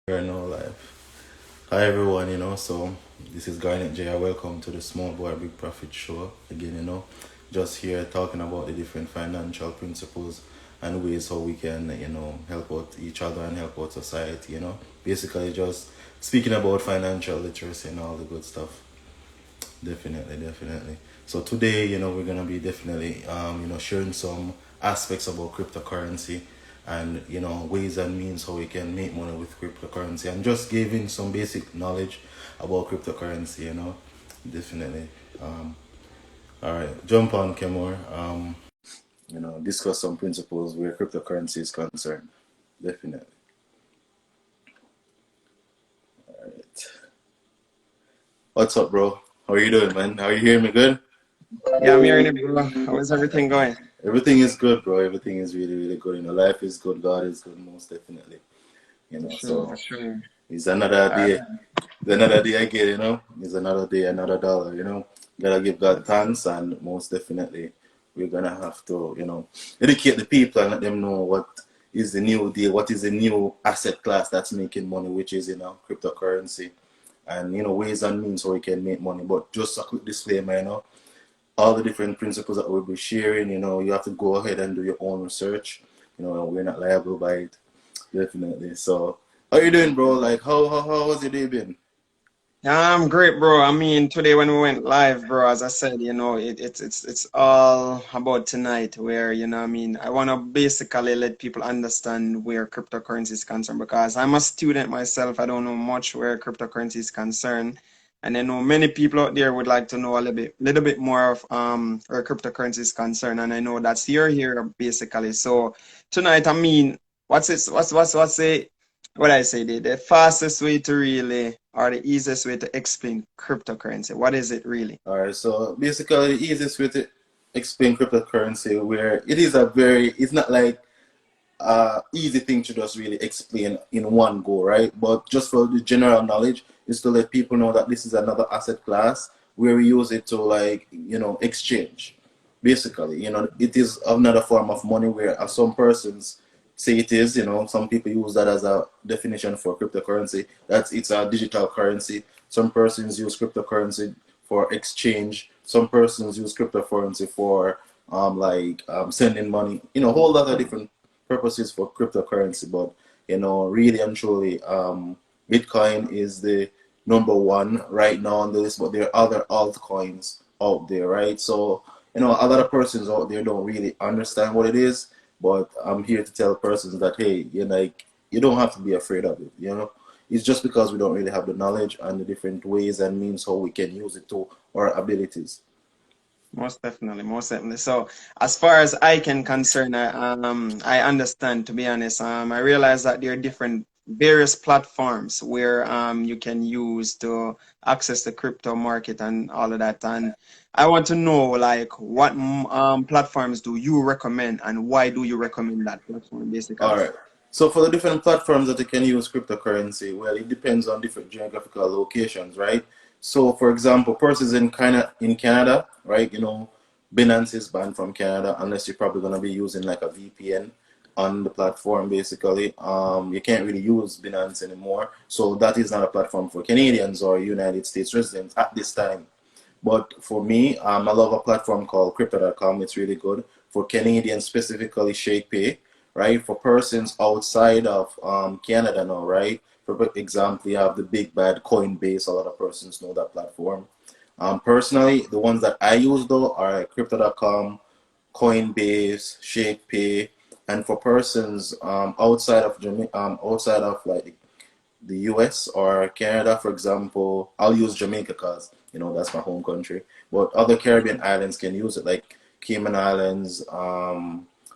We're now live. Hi everyone, so this is Garnet J. Welcome to the Small Boy Big Profit Show. Again, just here talking about the different financial principles and ways how we can, help out each other and help out society. Basically just speaking about financial literacy and all the good stuff. Definitely, definitely. So today, we're gonna be definitely, sharing some aspects about cryptocurrency and ways and means how we can make money with cryptocurrency and just giving some basic knowledge about cryptocurrency. Definitely. Um, all right, jump on, Kemore. Discuss some principles where cryptocurrency is concerned. Definitely. All right. What's up, bro? How are you doing, man? How are you hearing me? Good. Yeah, I'm hearing it, bro. How is everything going? Everything is good, bro. Everything is really, really good. Life is good. God is good, most definitely. For sure, So for sure. it's another All day. It's another day again, It's another day, another dollar, Gotta give God right. thanks, and most definitely, we're gonna have to, educate the people and let them know what is the new deal, what is the new asset class that's making money, which is, cryptocurrency, and ways and means how we can make money. But just a quick disclaimer, all the different principles that we'll be sharing, you have to go ahead and do your own research. We're not liable by it, definitely. So, how you doing, bro? Like, how was your day been? Yeah, I'm great, bro. I mean, today when we went live, bro, as I said, it's all about tonight where, I mean, I want to basically let people understand where cryptocurrency is concerned because I'm a student myself. I don't know much where cryptocurrency is concerned. And I know many people out there would like to know a little bit more of where cryptocurrency is concerned. And I know that's you're here basically. So tonight, I mean, what's it? What I say, the fastest way to really, or the easiest way to explain cryptocurrency. What is it really? All right, so basically, the easiest way to explain cryptocurrency, where it's not like easy thing to just really explain in one go, right? But just for the general knowledge, is to let people know that this is another asset class where we use it to like exchange. Basically, it is another form of money where some persons say it is. Some people use that as a definition for cryptocurrency. That's it's a digital currency. Some persons use cryptocurrency for exchange. Some persons use cryptocurrency for sending money. A whole lot of different purposes for cryptocurrency, but really and truly, Bitcoin is the number one right now on the list, but there are other altcoins out there, right? So, a lot of persons out there don't really understand what it is, but I'm here to tell persons that hey, you don't have to be afraid of it. It's just because we don't really have the knowledge and the different ways and means how we can use it to our abilities. Most definitely, most definitely. So, as far as I can concern, I understand. To be honest, I realize that there are different various platforms where you can use to access the crypto market and all of that. And I want to know like what platforms do you recommend and why do you recommend that platform All basically? right. So for the different platforms that you can use cryptocurrency, well, it depends on different geographical locations, right? So, for example, persons in Canada, right? Binance is banned from Canada unless you're probably gonna be using like a VPN on the platform. Basically, you can't really use Binance anymore. So that is not a platform for Canadians or United States residents at this time. But for me, I love a platform called Crypto.com. It's really good for Canadians, specifically ShakePay, right? For persons outside of Canada now, right? For example, you have the big bad Coinbase. A lot of persons know that platform. Personally, the ones that I use though are Crypto.com, Coinbase, ShakePay, and for persons outside of like the US or Canada, for example, I'll use Jamaica because, that's my home country. But other Caribbean islands can use it, like Cayman Islands,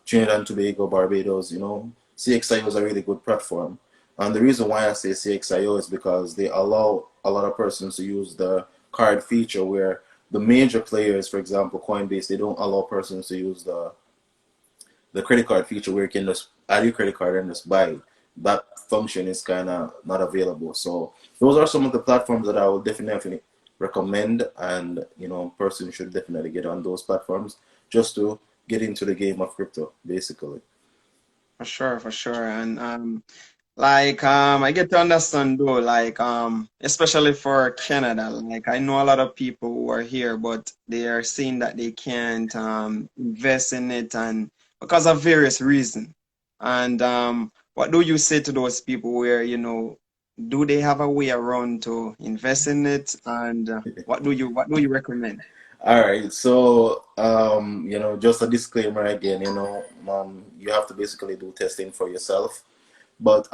Trinidad and Tobago, Barbados, CXIO is a really good platform. And the reason why I say CXIO is because they allow a lot of persons to use the card feature where the major players, for example, Coinbase, they don't allow persons to use the credit card feature where you can just add your credit card and just buy. That function is kind of not available. So those are some of the platforms that I would definitely recommend, and person should definitely get on those platforms just to get into the game of crypto, basically. For sure, for sure. And Like I get to understand though, like especially for Canada, like I know a lot of people who are here, but they are saying that they can't invest in it and because of various reasons. And what do you say to those people where, do they have a way around to invest in it? And what do you recommend? All right, so just a disclaimer again, you have to basically do testing for yourself. But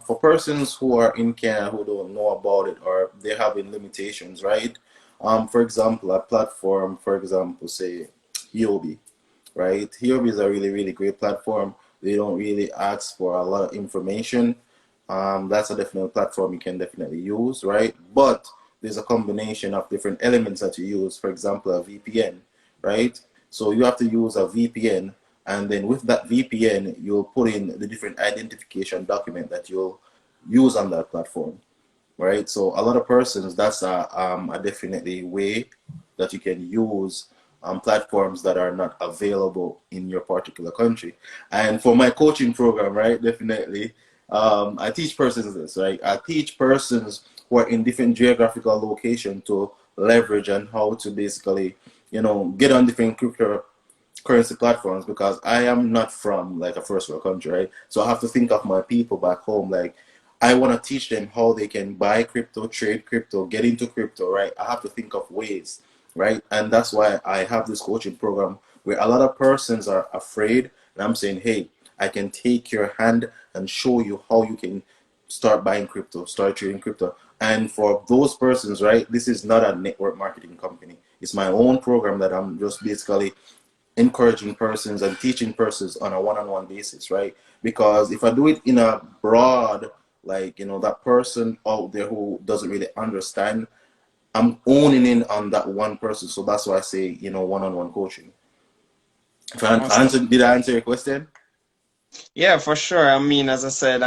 for persons who are in Canada who don't know about it or they're having limitations, right? For example, a platform, for example, say Huobi, right? Huobi is a really, really great platform. They don't really ask for a lot of information. That's a definite platform you can definitely use, right? But there's a combination of different elements that you use. For example, a VPN, right? So you have to use a VPN, and then with that VPN, you'll put in the different identification document that you'll use on that platform, right? So a lot of persons, that's a definitely way that you can use platforms that are not available in your particular country. And for my coaching program, right, definitely, I teach persons this, right? I teach persons who are in different geographical location to leverage and how to basically, get on different cryptocurrency platforms because I am not from like a first world country, right? So I have to think of my people back home, like I want to teach them how they can buy crypto, trade crypto, get into crypto, right? I have to think of ways, right? And that's why I have this coaching program where a lot of persons are afraid. And I'm saying, hey, I can take your hand and show you how you can start buying crypto, start trading crypto. And for those persons, right, this is not a network marketing company. It's my own program that I'm just basically encouraging persons and teaching persons on a one-on-one basis, right? Because if I do it in a broad, like, that person out there who doesn't really understand, I'm owning in on that one person. So that's why I say, one-on-one coaching. If Most did I answer your question? Yeah, for sure. I mean, as I said,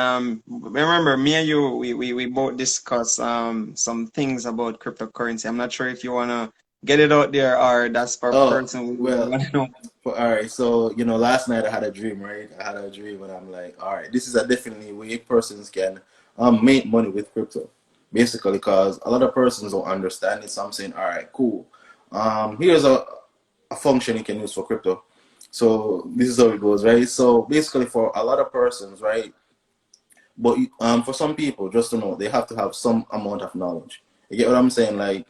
remember me and you, we both discuss some things about cryptocurrency. I'm not sure if you wanna get it out there or that's for a Oh, person who really well, wanna know. all right. So, last night I had a dream, right? I had a dream and I'm like, all right, this is a definitely way persons can make money with crypto. Basically, because a lot of persons don't understand it. So I'm saying, all right, cool. Here's a function you can use for crypto. So this is how it goes, right? So basically, for a lot of persons, right? But for some people, just to know, they have to have some amount of knowledge. You get what I'm saying? Like,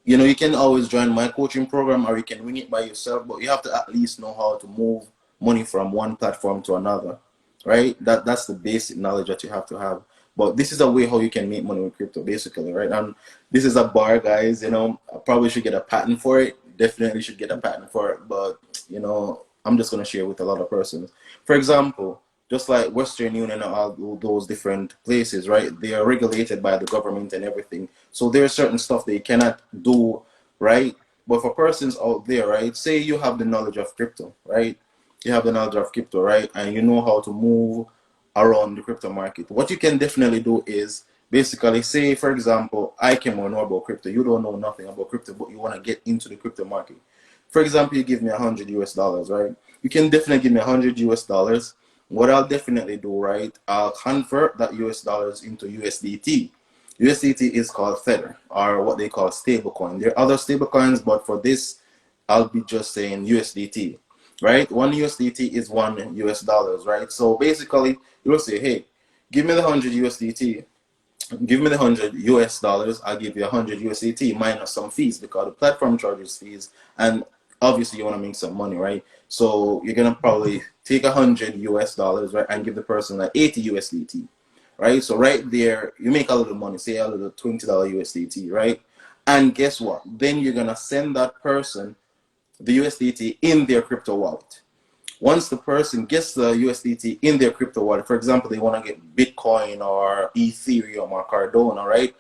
you can always join my coaching program or you can wing it by yourself, but you have to at least know how to move money from one platform to another, right? That's the basic knowledge that you have to have. But this is a way how you can make money with crypto, basically, right? And this is a bar, guys. I probably should get a patent for it. Definitely should get a patent for it. But I'm just gonna share with a lot of persons. For example, just like Western Union and all those different places, right? They are regulated by the government and everything. So there's certain stuff they cannot do, right? But for persons out there, right? Say you have the knowledge of crypto, right? You have the knowledge of crypto, right? And you know how to move around the crypto market. What you can definitely do is basically say, for example, I came on know about crypto. You don't know nothing about crypto, but you want to get into the crypto market. For example, you give me 100 US dollars, right? You can definitely give me 100 US dollars. What I'll definitely do, right? I'll convert that US dollars into USDT. USDT is called Tether, or what they call stablecoin. There are other stablecoins, but for this, I'll be just saying USDT, right? One USDT is one US dollars, right? So basically, you'll say, hey, give me the 100 USDT, give me the 100 US dollars, I'll give you 100 USDT minus some fees because the platform charges fees, and obviously you want to make some money, right? So you're gonna probably take 100 US dollars, right, and give the person like 80 USDT, right? So right there, you make a little money, say a little $20 USDT, right? And guess what? Then you're gonna send that person the USDT in their crypto wallet. Once the person gets the USDT in their crypto wallet, for example, they want to get Bitcoin or Ethereum or Cardano, right?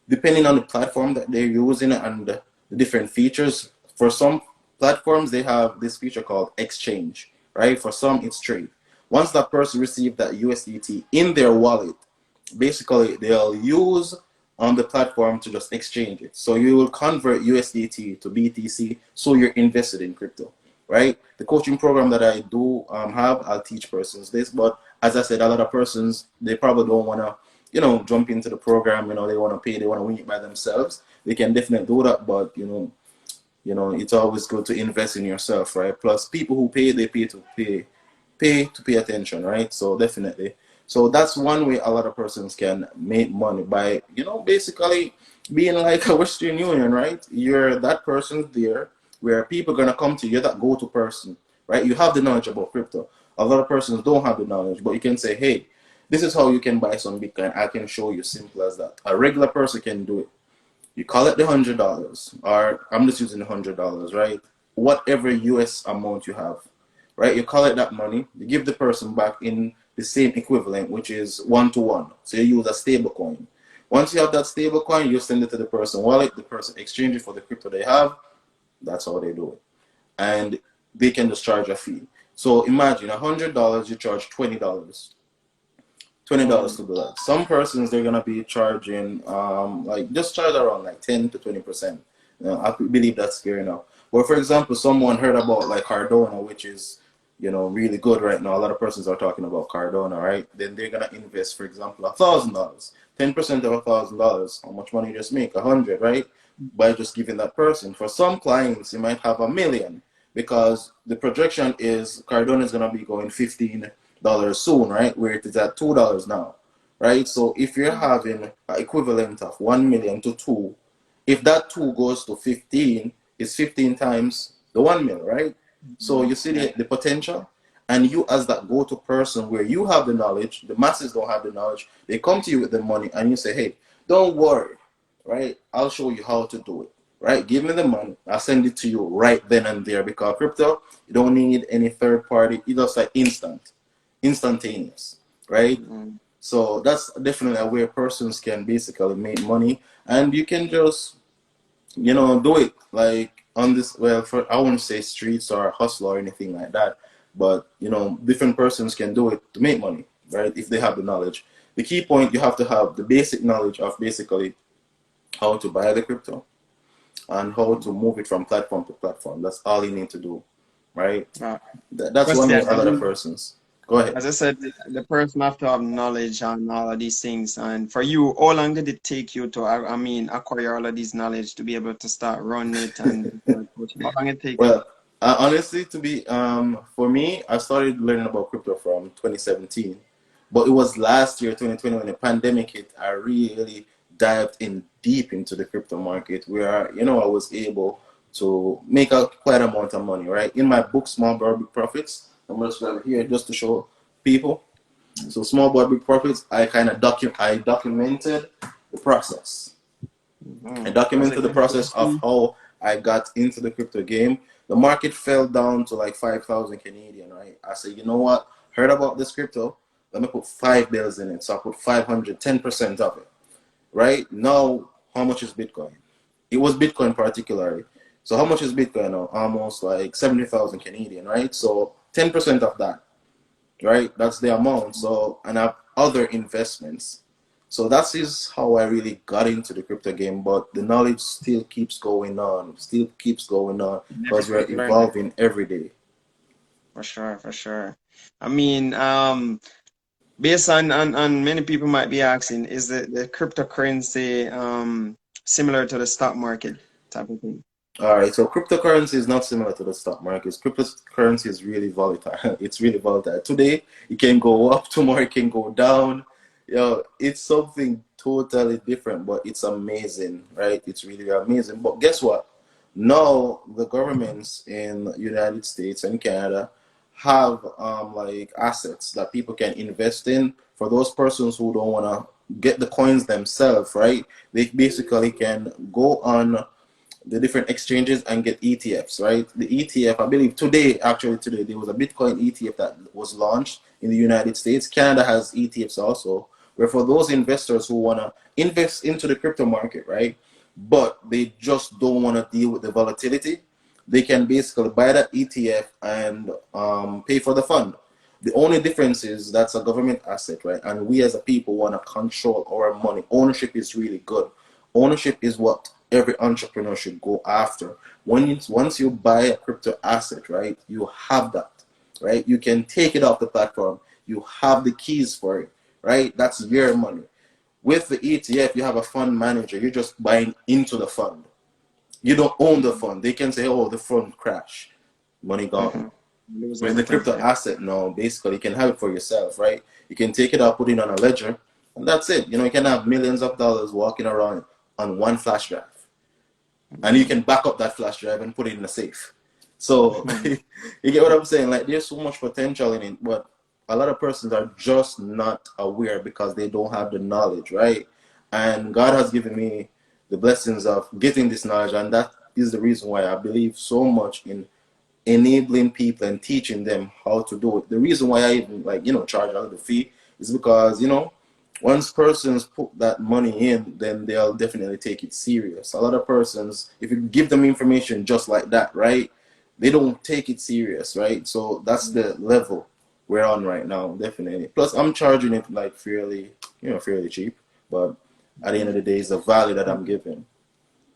Depending on the platform that they're using and the different features, for some platforms, they have this feature called exchange, right? For some, it's trade. Once that person receives that USDT in their wallet, basically they'll use on the platform to just exchange it. So you will convert USDT to BTC, so you're invested in crypto, right? The coaching program that I do have, I'll teach persons this, but as I said, a lot of persons, they probably don't want to, jump into the program. They want to pay, they want to win it by themselves. They can definitely do that, but it's always good to invest in yourself, right? Plus, people who pay, they pay to pay attention, right? So definitely. So that's one way a lot of persons can make money by, basically being like a Western Union, right? You're that person there where people are gonna come to you. You're that go-to person, right? You have the knowledge about crypto. A lot of persons don't have the knowledge, but you can say, hey, this is how you can buy some Bitcoin. I can show you, simple as that. A regular person can do it. You call it the $100, or I'm just using the $100, right? Whatever US amount you have, right? You call it that money, you give the person back in the same equivalent, which is 1-to-1. So you use a stable coin. Once you have that stable coin, you send it to the person wallet, the person exchange it for the crypto they have. That's how they do it. And they can just charge a fee. So imagine $100, you charge $20. $20 to do that. Some persons, they're gonna be charging like just charge around like 10 to 20%. I believe that's fair enough. But for example, someone heard about like Cardano, which is really good right now. A lot of persons are talking about Cardano, right? Then they're gonna invest, for example, $1,000. 10% of $1,000. How much money you just make? 100, right? By just giving that person. For some clients, you might have 1,000,000 because the projection is Cardano is gonna be going $15 soon, right? Where it is at $2 now, right? So if you're having an equivalent of 1,000,000 to 2, if that 2 goes to 15, it's 15 times the 1,000,000, right? So you see the potential, and you as that go-to person where you have the knowledge, the masses don't have the knowledge, they come to you with the money and you say, hey, don't worry, right? I'll show you how to do it, right? Give me the money, I'll send it to you right then and there, because crypto, you don't need any third party, it's just like instantaneous, right? So that's definitely a way persons can basically make money, and you can just do it like on this, well, for I won't say streets or hustle or anything like that, but different persons can do it to make money, right? If they have the knowledge. The key point, you have to have the basic knowledge of basically how to buy the crypto and how to move it from platform to platform. That's all you need to do, right? That's one way a lot of persons. Go ahead. As I said, the person have to have knowledge on all of these things. And for you, how long did it take you to, acquire all of these knowledge to be able to start running it? And how long it take? Well, honestly, for me, I started learning about crypto from 2017, but it was last year, 2020, when the pandemic hit. I really dived in deep into the crypto market, where I was able to make a quite amount of money, right? In my book, Small But Big Profits, I'm just right here just to show people. So Small But Big Profits, I kind of documented the process. I documented the process of how I got into the crypto game. The market fell down to like 5,000 Canadian, right? I said, you know what? Heard about this crypto? Let me put $5 in it. So I put 500, 10% of it, right? Now, how much is Bitcoin? It was Bitcoin particularly. So how much is Bitcoin now? Almost like 70,000 Canadian, right? So 10% of that, right? That's the amount. So, and I have other investments. So that is how I really got into the crypto game, but the knowledge still keeps going on, because we're evolving every day. For sure. Based on many people might be asking, is the cryptocurrency similar to the stock market type of thing? All right, so cryptocurrency is not similar to the stock market. Cryptocurrency is really volatile. It's really volatile. Today, it can go up, tomorrow it can go down. It's something totally different, but it's amazing, right? It's really amazing. But guess what? Now the governments in the United States and Canada have like assets that people can invest in. For those persons who don't want to get the coins themselves, right? They basically can go on the different exchanges and get ETFs, right? The ETF, I believe today, there was a Bitcoin ETF that was launched in the United States. Canada has ETFs also, where for those investors who want to invest into the crypto market, right? But they just don't want to deal with the volatility, they can basically buy that ETF and pay for the fund. The only difference is that's a government asset, right? And we as a people want to control our money. Ownership is really good. Ownership is what every entrepreneur should go after. Once you buy a crypto asset, right, you have that, right? You can take it off the platform. You have the keys for it, right? That's your money. With the ETF, you have a fund manager. You're just buying into the fund. You don't own the fund. They can say, oh, the fund crashed, money gone. Mm-hmm. Lose With the everything. crypto Yeah. asset now, basically, you can have it for yourself, right? You can take it out, put it on a ledger, and that's it. You know, you can have millions of dollars walking around on one flash drive, and you Mm-hmm. can back up that flash drive and put it in a safe. So Mm-hmm. you get what I'm saying? Like, there's so much potential in it, but a lot of persons are just not aware because they don't have the knowledge, right? And God has given me the blessings of getting this knowledge, and that is the reason why I believe so much in enabling people and teaching them how to do it. The reason why I even, like, charge a little fee is because, once persons put that money in, then they'll definitely take it serious. A lot of persons, if you give them information just like that, right, they don't take it serious, right? So that's the level we're on right now, definitely. Plus, I'm charging it like fairly cheap, but at the end of the day, it's the value that I'm giving.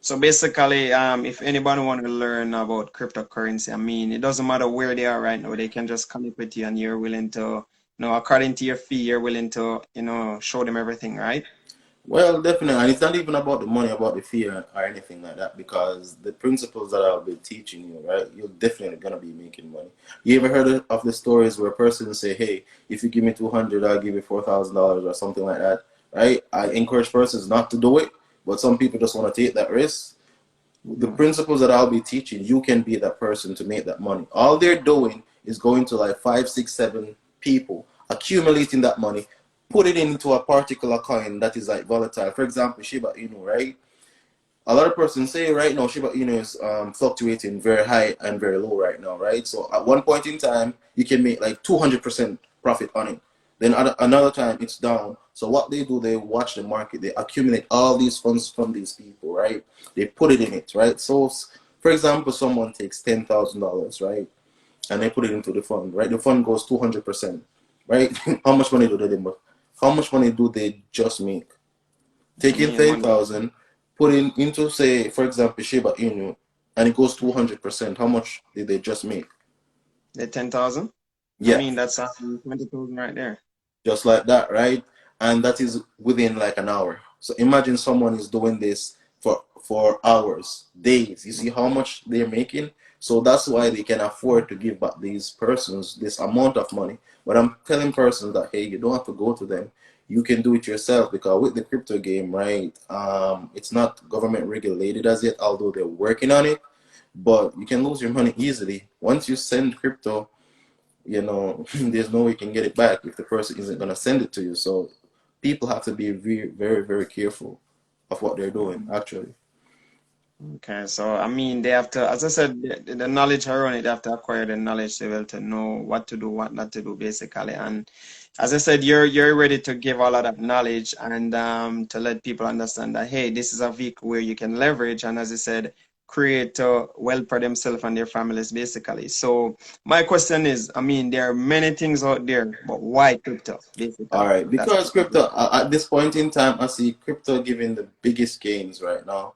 So basically, if anybody want to learn about cryptocurrency, I mean, it doesn't matter where they are right now, they can just connect with you and you're willing to, according to your fee, you're willing to, show them everything, right? Well, definitely, and it's not even about the money, about the fear or anything like that, because the principles that I'll be teaching you, right, you're definitely gonna be making money. You ever heard of the stories where persons say, "Hey, if you give me 200, I'll give you $4,000" or something like that, right? I encourage persons not to do it, but some people just want to take that risk. The Mm-hmm. principles that I'll be teaching, you can be that person to make that money. All they're doing is going to like five, six, seven people, accumulating that money, put it into a particular coin that is like volatile. For example, Shiba Inu, right? A lot of persons say right now Shiba Inu is fluctuating very high and very low right now, right? So at one point in time, you can make like 200% profit on it. Then at another time, it's down. So what they do, they watch the market. They accumulate all these funds from these people, right? They put it in it, right? So, for example, someone takes $10,000, right? And they put it into the fund, right? The fund goes 200%, right? How much money do they make? How much money do they just make? I Taking mean, money, 10,000, putting into, say, for example, Shiba Inu, and it goes 200%. How much did they just make? the 10,000. I Yeah, mean, that's 20,000 right there. just like that, right? And that is within like an hour. So imagine someone is doing this for hours, days. You see how much they're making? So that's why they can afford to give back these persons this amount of money. But I'm telling persons that, hey, you don't have to go to them. You can do it yourself, because with the crypto game, right? It's not government regulated as yet, although they're working on it. But you can lose your money easily once you send crypto. There's no way you can get it back if the person isn't going to send it to you. So people have to be very, very, very careful of what they're doing, actually. Okay, so I mean, they have to, as I said, the knowledge around it, they have to acquire the knowledge to be able to know what to do, what not to do, basically. And as I said, you're ready to give all of that knowledge and to let people understand that hey, this is a vehicle where you can leverage and, as I said, create wealth for themselves and their families, basically. So my question is, I mean, there are many things out there, but why crypto, All basically? right, That's because crypto, at this point in time, I see crypto giving the biggest gains right now.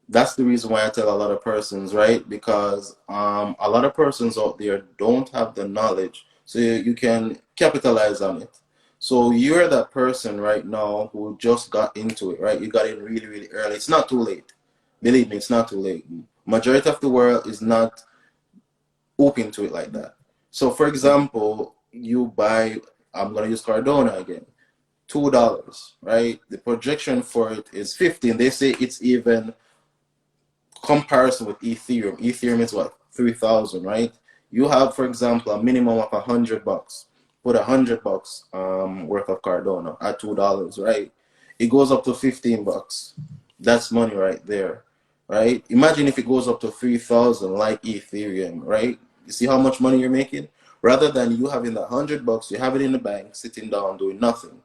That's the reason why I tell a lot of persons, right? Because a lot of persons out there don't have the knowledge, so you can capitalize on it. So you're that person right now who just got into it, right? You got in really, really early. It's not too late. Believe me, it's not too late. Majority of the world is not open to it like that. So, for example, you buy. I'm gonna use Cardona again. $2, right? The projection for it is 15. They say it's even comparison with Ethereum. Ethereum is what, 3,000, right? You have, for example, a minimum of $100. Put $100 worth of Cardano at $2, right? It goes up to $15. That's money right there, right? Imagine if it goes up to 3,000 like Ethereum, right? You see how much money you're making? Rather than you having that $100, you have it in the bank, sitting down doing nothing.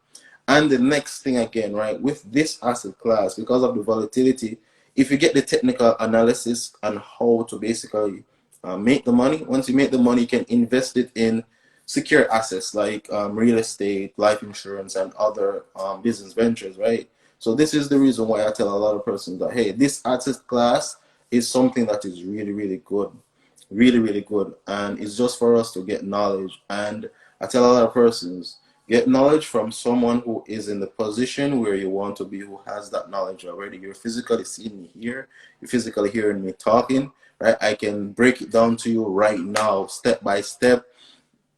And the next thing again, right, with this asset class, because of the volatility, if you get the technical analysis on how to basically make the money, once you make the money, you can invest it in secure assets like real estate, life insurance, and other business ventures, right? So this is the reason why I tell a lot of persons that, hey, this asset class is something that is really, really good, really, really good, and it's just for us to get knowledge. And I tell a lot of persons, get knowledge from someone who is in the position where you want to be, who has that knowledge already. You're physically seeing me here, you're physically hearing me talking, right? I can break it down to you right now, step by step.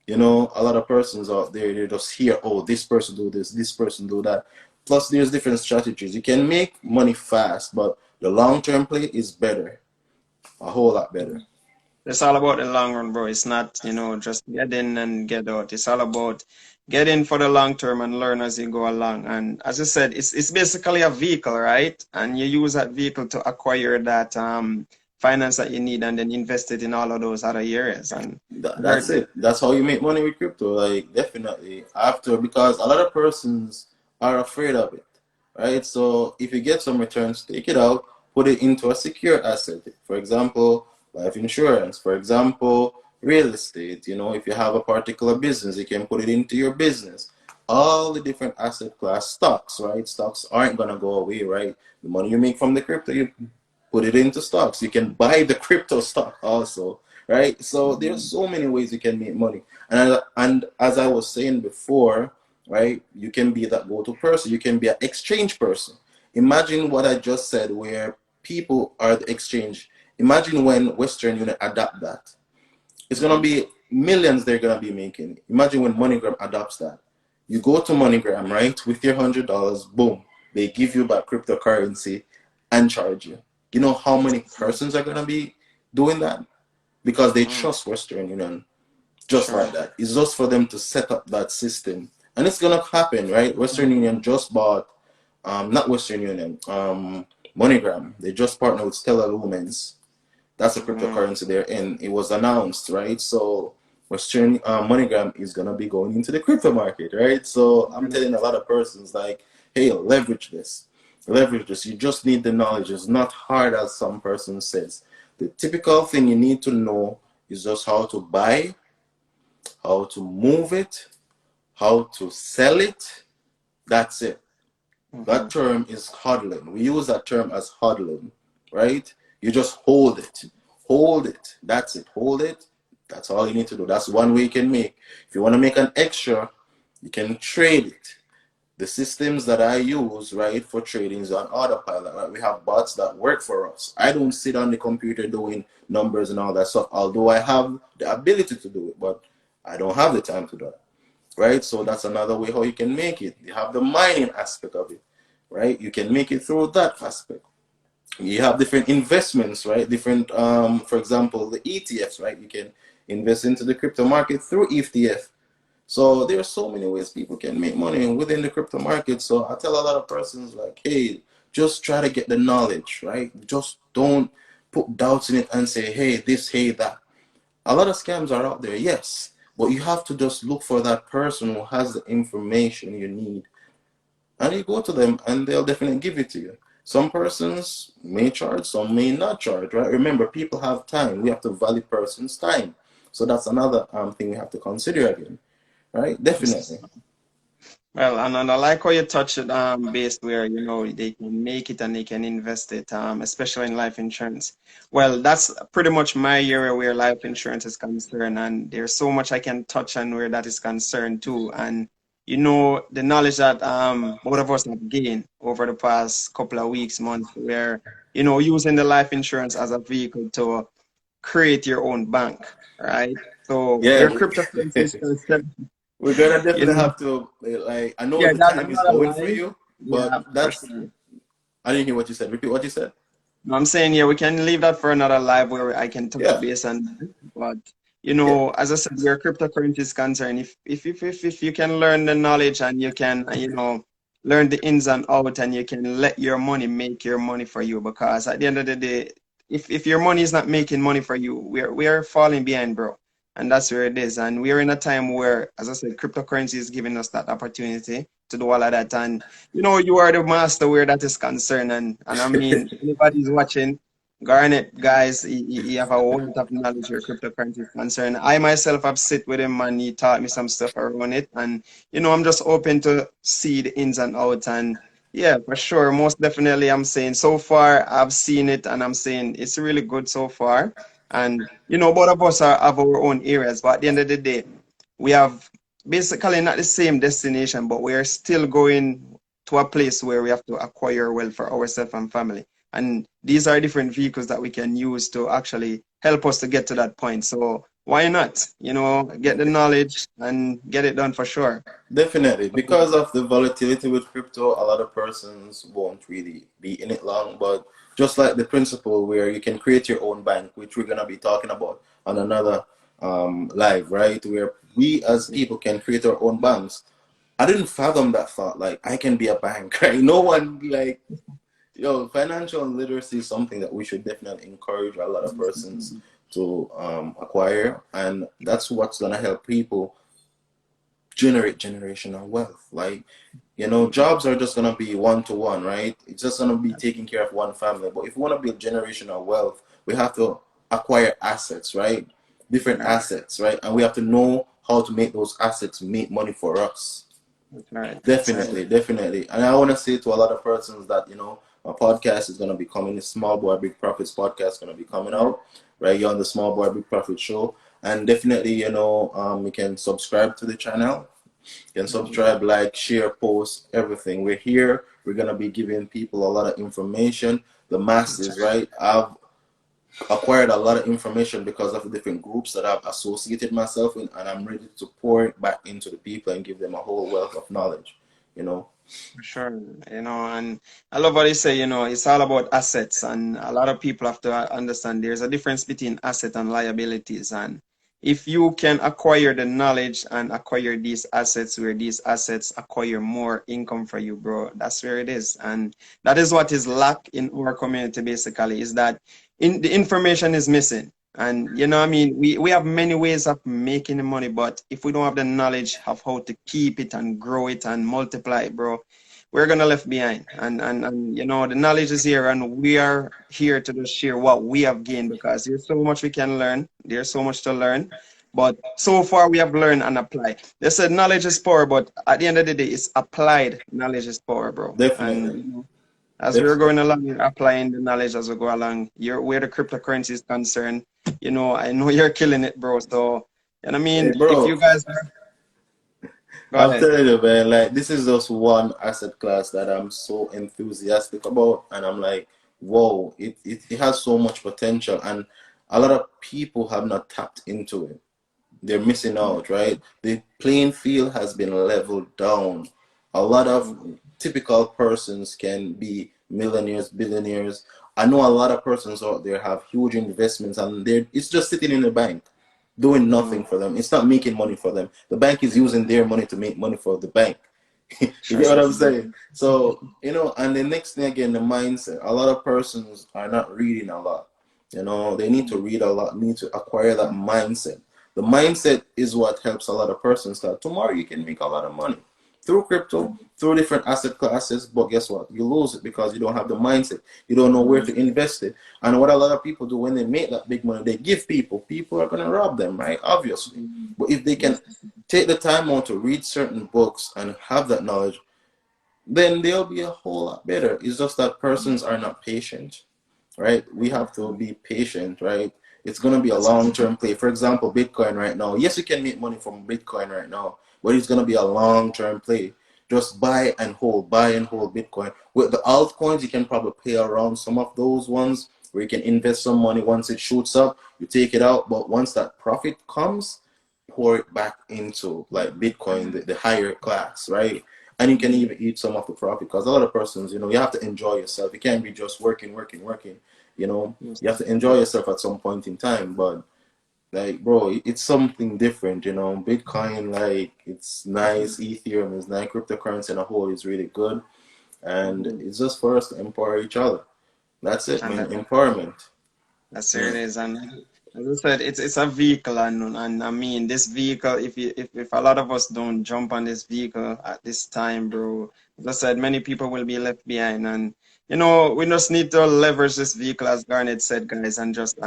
You know, a lot of persons out there, they just hear, oh, this person do this person do that. Plus, there's different strategies. You can make money fast, but the long-term play is better, a whole lot better. It's all about the long run, bro. It's not, just get in and get out. It's all about get in for the long term and learn as you go along. And as I said, it's basically a vehicle, right? And you use that vehicle to acquire that finance that you need and then invest it in all of those other areas. And That's it. That's how you make money with crypto. Like, definitely after, because a lot of persons are afraid of it, right? So if you get some returns, take it out, put it into a secure asset. For example, life insurance. For example, real estate. You know, if you have a particular business, you can put it into your business. All the different asset class stocks, right? Stocks aren't gonna go away, right? The money you make from the crypto, you put it into stocks. You can buy the crypto stock also, right? So there's so many ways you can make money. And as I was saying before, right, you can be that go-to person. You can be an exchange person. Imagine what I just said, where people are the exchange. Imagine when Western Union adapt that. It's gonna be millions they're gonna be making. Imagine when MoneyGram adopts that. You go to MoneyGram, right, with your $100, boom, they give you back cryptocurrency and charge you. You know how many persons are gonna be doing that? Because they trust Western Union just Sure. like that. It's just for them to set up that system. And it's gonna happen, right? Western Union just bought not Western Union, MoneyGram. They just partnered with Stellar Lumens. That's a cryptocurrency there, and it was announced, right? So Western MoneyGram is gonna be going into the crypto market, right? So I'm telling a lot of persons like, hey, leverage this, leverage this. You just need the knowledge. It's not hard as some person says. The typical thing you need to know is just how to buy, how to move it, how to sell it. That's it. That term is hodling. We use that term as hodling, right? You just hold it. Hold it. That's it. Hold it. That's all you need to do. That's one way you can make. If you want to make an extra, you can trade it. The systems that I use, right, for trading is on autopilot. Right? We have bots that work for us. I don't sit on the computer doing numbers and all that stuff, although I have the ability to do it, but I don't have the time to do it, right? So that's another way how you can make it. You have the mining aspect of it, right? You can make it through that aspect. You have different investments, right? Different, for example, the ETFs, right? You can invest into the crypto market through ETF. So there are so many ways people can make money within the crypto market. So I tell a lot of persons like, hey, just try to get the knowledge, right? Just don't put doubts in it and say, hey, this, hey, that. A lot of scams are out there, yes, but you have to just look for that person who has the information you need, and you go to them and they'll definitely give it to you. Some persons may charge, some may not charge, right? Remember, people have time. We have to value person's time. So that's another thing we have to consider again, right? Definitely. Well, and I like how you touched it based where they can make it and they can invest it, especially in life insurance. Well, that's pretty much my area where life insurance is concerned, and there's so much I can touch on where that is concerned too. And the knowledge that both of us have gained over the past couple of weeks, months, where using the life insurance as a vehicle to create your own bank, right? So Yeah, where cryptocurrency is concerned, we're gonna you definitely know. have to, like, I know Yeah, the that's time is not a going for lie. you, but Yeah, for that's, sure. I didn't hear what you said. Repeat what you said. No, I'm saying, yeah, we can leave that for another live where I can touch Yeah, base on that. But, yeah. as I said, where cryptocurrency is concerned, if you can learn the knowledge and you can, learn the ins and out and you can let your money make your money for you, because at the end of the day, if your money is not making money for you, we are falling behind, bro. And that's where it is. And we're in a time where, as I said, cryptocurrency is giving us that opportunity to do all of that. And you are the master where that is concerned. And I mean, anybody's watching, Garnet, guys, he have a whole lot of knowledge where cryptocurrency is concerned. I myself have sit with him and he taught me some stuff around it. And, I'm just open to see the ins and outs. And yeah, for sure, most definitely, I'm saying so far, I've seen it and I'm saying it's really good so far. And, both of us have our own areas, but at the end of the day, we have basically not the same destination, but we're still going to a place where we have to acquire wealth for ourselves and family. And these are different vehicles that we can use to actually help us to get to that point. So why not? Get the knowledge and get it done for sure. Definitely, because of the volatility with crypto, a lot of persons won't really be in it long. But just like the principle where you can create your own bank, which we're gonna be talking about on another live, right? Where we as people can create our own banks. I didn't fathom that thought. Like I can be a bank, right? No one like financial literacy is something that we should definitely encourage a lot of persons to acquire, and that's what's gonna help people generate generational wealth. Like, jobs are just gonna be one to one, right? It's just gonna be taking care of one family. But if we want to build generational wealth, we have to acquire assets, right? Different Right. assets, right? And we have to know how to make those assets make money for us. That's right. That's right. Definitely, definitely. And I want to say to a lot of persons that, my podcast is going to be coming. The Small Boy Big Profits podcast is going to be coming out right here on the Small Boy Big Profit show. And definitely, you can subscribe to the channel. You can subscribe, like, share, post, everything. We're here. We're going to be giving people a lot of information. The masses, right? I've acquired a lot of information because of the different groups that I've associated myself in, and I'm ready to pour it back into the people and give them a whole wealth of knowledge, you know. For sure, and I love what you say, it's all about assets, and a lot of people have to understand there's a difference between asset and liabilities. And if you can acquire the knowledge and acquire these assets, where these assets acquire more income for you, bro, that's where it is. And that is what is lack in our community, basically, is that the information is missing. And we have many ways of making the money, but if we don't have the knowledge of how to keep it and grow it and multiply it, bro, we're gonna left behind. And the knowledge is here, and we are here to just share what we have gained, because there's so much we can learn. There's so much to learn. But so far we have learned and applied. They said knowledge is power, but at the end of the day, it's applied knowledge is power, bro. Definitely. And as we're going along, we're applying the knowledge as we go along. Where the cryptocurrency is concerned, I know you're killing it, bro. So, Hey, if bro, you guys go I'm ahead. telling you, man, like, this is just one asset class that I'm so enthusiastic about, and I'm like, whoa, it has so much potential, and a lot of people have not tapped into it. They're missing out, right? The playing field has been leveled down. A lot of typical persons can be millionaires, billionaires. I know a lot of persons out there have huge investments, and it's just sitting in the bank doing nothing for them. It's not making money for them. The bank is using their money to make money for the bank. You Sure. get what I'm saying? So, and the next thing again, the mindset. A lot of persons are not reading a lot. They need to read a lot, need to acquire that mindset. The mindset is what helps a lot of persons that tomorrow you can make a lot of money through crypto, through different asset classes. But guess what? You lose it because you don't have the mindset. You don't know where to invest it. And what a lot of people do when they make that big money, they give people. People are going to rob them, right? Obviously. But if they can take the time out to read certain books and have that knowledge, then they'll be a whole lot better. It's just that persons are not patient, right? We have to be patient, right? It's going to be a long-term play. For example, Bitcoin right now. Yes, you can make money from Bitcoin right now, but it's going to be a long-term play. Just buy and hold Bitcoin. With the altcoins, you can probably play around some of those ones where you can invest some money. Once it shoots up, you take it out. But once that profit comes, pour it back into like Bitcoin, the higher class, right? And you can even eat some of the profit because a lot of persons, you have to enjoy yourself. You can't be just working, working, working. You have to enjoy yourself at some point in time. But like, bro, it's something different. Bitcoin, like, it's nice. Ethereum is nice. Cryptocurrency in a whole is really good, and it's just for us to empower each other. That's it, And man. Empowerment. that's where it is. And as I said, it's a vehicle, and I mean, this vehicle, if a lot of us don't jump on this vehicle at this time, bro, as I said, many people will be left behind. And we just need to leverage this vehicle, as Garnet said, guys, and just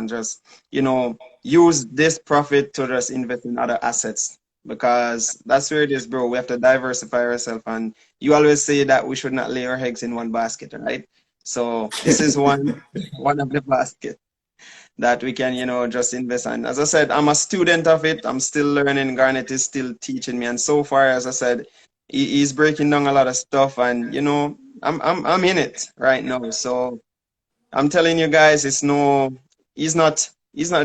use this profit to just invest in other assets, because that's where it is, bro. We have to diversify ourselves, and you always say that we should not lay our eggs in one basket, right? So this is one of the basket. that we can, just invest in. As I said, I'm a student of it. I'm still learning. Garnet is still teaching me. And so far, as I said, he's breaking down a lot of stuff. And, I'm in it right now. So I'm telling you guys, he's not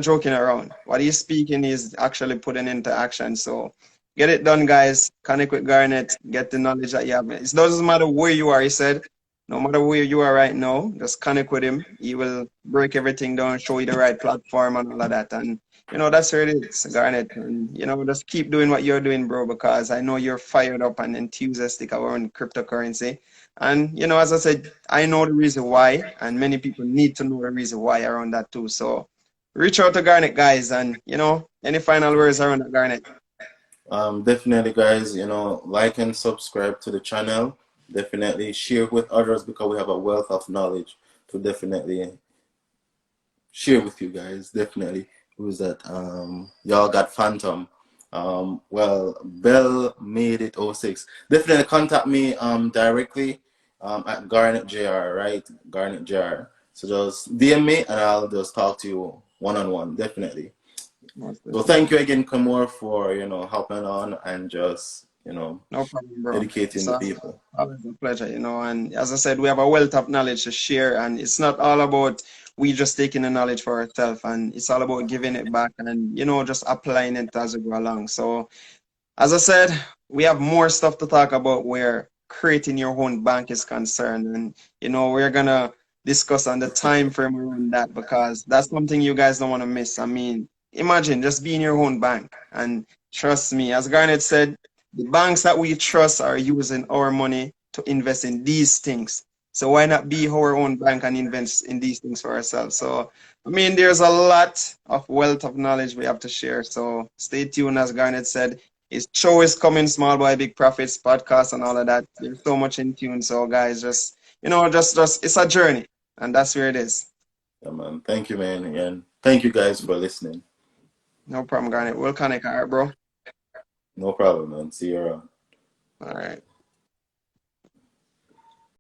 joking around. What he's speaking is actually putting into action. So get it done, guys. Connect with Garnet. Get the knowledge that you have. It doesn't matter where you are, he said. No matter where you are right now, just connect with him. He will break everything down, show you the right platform and all of that. And that's where it is, Garnet. And just keep doing what you're doing, bro, because I know you're fired up and enthusiastic around cryptocurrency. And as I said, I know the reason why, and many people need to know the reason why around that too. So reach out to Garnet, guys, and any final words around that, Garnet? Definitely, guys, like and subscribe to the channel. Definitely share with others because we have a wealth of knowledge to definitely share with you guys. Definitely. Who's that? Y'all got Phantom. Well, Bell made it 06. Definitely contact me directly at Garnet JR, right? Garnet JR. So just DM me and I'll just talk to you one-on-one, definitely. So thank you again, Kamor, for hopping on and just No problem, bro. educating It's the people. always a pleasure, and as I said, we have a wealth of knowledge to share, and it's not all about we just taking the knowledge for ourselves, and it's all about giving it back and just applying it as we go along. So as I said, we have more stuff to talk about where creating your own bank is concerned, and we're gonna discuss on the time frame around that because that's something you guys don't want to miss. I mean, imagine just being your own bank, and trust me, as Garnet said, the banks that we trust are using our money to invest in these things. So why not be our own bank and invest in these things for ourselves? So I mean, there's a lot of wealth of knowledge we have to share. So stay tuned, as Garnet said. His show is coming, Small Boy Big Profits podcast and all of that. There's so much in tune. So guys, just just it's a journey, and that's where it is. Yeah, man. Thank you, man. And thank you guys for listening. No problem, Garnet. We'll connect, all right, bro. No problem, man. See you around. All right.